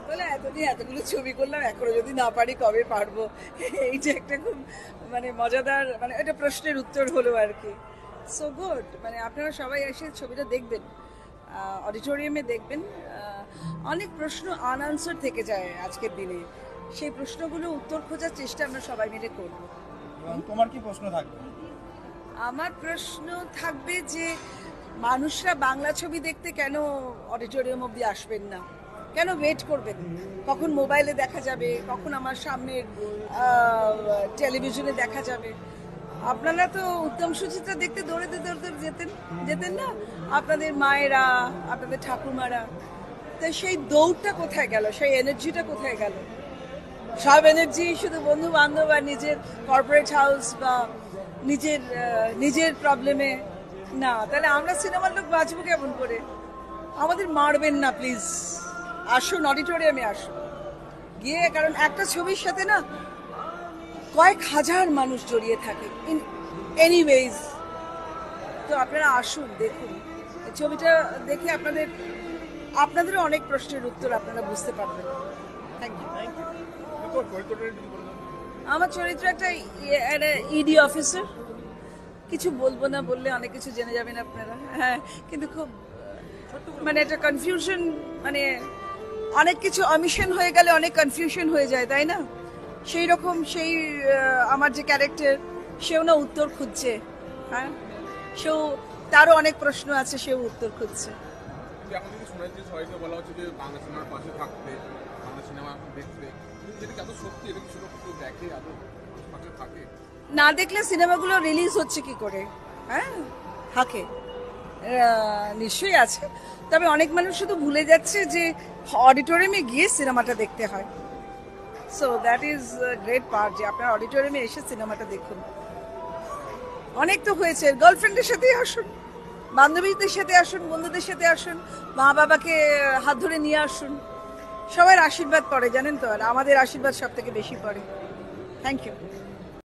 তাহলে এতদিন এতগুলো ছবি করলাম, এখনো যদি না পারি কবে পারবো? এইটা একটা খুব মানে মজাদার, মানে এটা প্রশ্নের উত্তর হলো আর কি। সো গুড, মানে আপনারা সবাই এসে ছবিটা দেখবেন, অডিটোরিয়ামে দেখবেন। অনেক প্রশ্ন আনআনসার থেকে যায় আজকের দিনে, সেই প্রশ্নগুলো উত্তর খোঁজার চেষ্টা আমরা সবাই মিলে করব। তোমার কি প্রশ্ন থাকবে? আমার প্রশ্ন থাকবে যে মানুষরা বাংলা ছবি দেখতে কেন অডিটোরিয়াম অবধি আসবেন না, কেন ওয়েট করবেন? কখন মোবাইলে দেখা যাবে, কখন আমার সামনের টেলিভিশনে দেখা যাবে? আপনারা তো উত্তম সুচিত্রা দেখতে দৌড়াতে দৌড়াতে যেতেন না, আপনাদের মায়েরা, আপনাদের ঠাকুমারা। তো সেই দৌড়টা কোথায় গেল, সেই এনার্জিটা কোথায় গেল? সব এনার্জি শুধু বন্ধু বান্ধব আর নিজের কর্পোরেট হাউস বা নিজের প্রবলেমে না। তাহলে আমরা সিনেমার লোক বাঁচবো কেমন করে? আমাদের মারবেন না প্লিজ, আসুন অডিটোরিয়ামে আসুন গিয়ে, কারণ একটা ছবির সাথে না কয়েক হাজার মানুষ জড়িয়ে থাকে ইন এনিওয়েজ। তো আপনারা আসুন, দেখুন এই ছবিটা দেখে আপনাদেরও অনেক প্রশ্নের উত্তর আপনারা বুঝতে পারবেন। Thank you. আমার চরিত্র একটা ইডি অফিসার। কিছু বলবো না, বললে অনেক কিছু জেনে যাবেন আপনারা। হ্যাঁ, কিন্তু খুব মানে একটা কনফিউশন, মানে অনেক কিছু অমিশন হয়ে গেলে অনেক কনফিউশন হয়ে যায়, তাই না? সেই রকম আমার যে ক্যারেক্টার, সেও না উত্তর খুঁজছে। হ্যাঁ, তারও অনেক প্রশ্ন আছে, সেও উত্তর খুঁজছে। না দেখলে সিনেমাগুলো রিলিজ হচ্ছে কি করে? হ্যাঁ, থাকে, নিশ্চয়ই আছে। তবে অনেক মানুষ শুধু ভুলে যাচ্ছে যে অডিটোরিয়ামে গিয়ে সিনেমাটা দেখতে হয়। So that is great part, যে আপনার অডিটোরিয়ামে এসে সিনেমাটা দেখুন। অনেক তো হয়েছে, গার্লফ্রেন্ডের সাথে আসুন, বান্ধবীদের সাথে আসুন, বন্ধুদের সাথে আসুন, মা বাবাকে হাত ধরে নিয়ে আসুন। সবার আশীর্বাদ পড়ে জানেন তো, আর আমাদের আশীর্বাদ সব থেকে বেশি পড়ে। Thank you.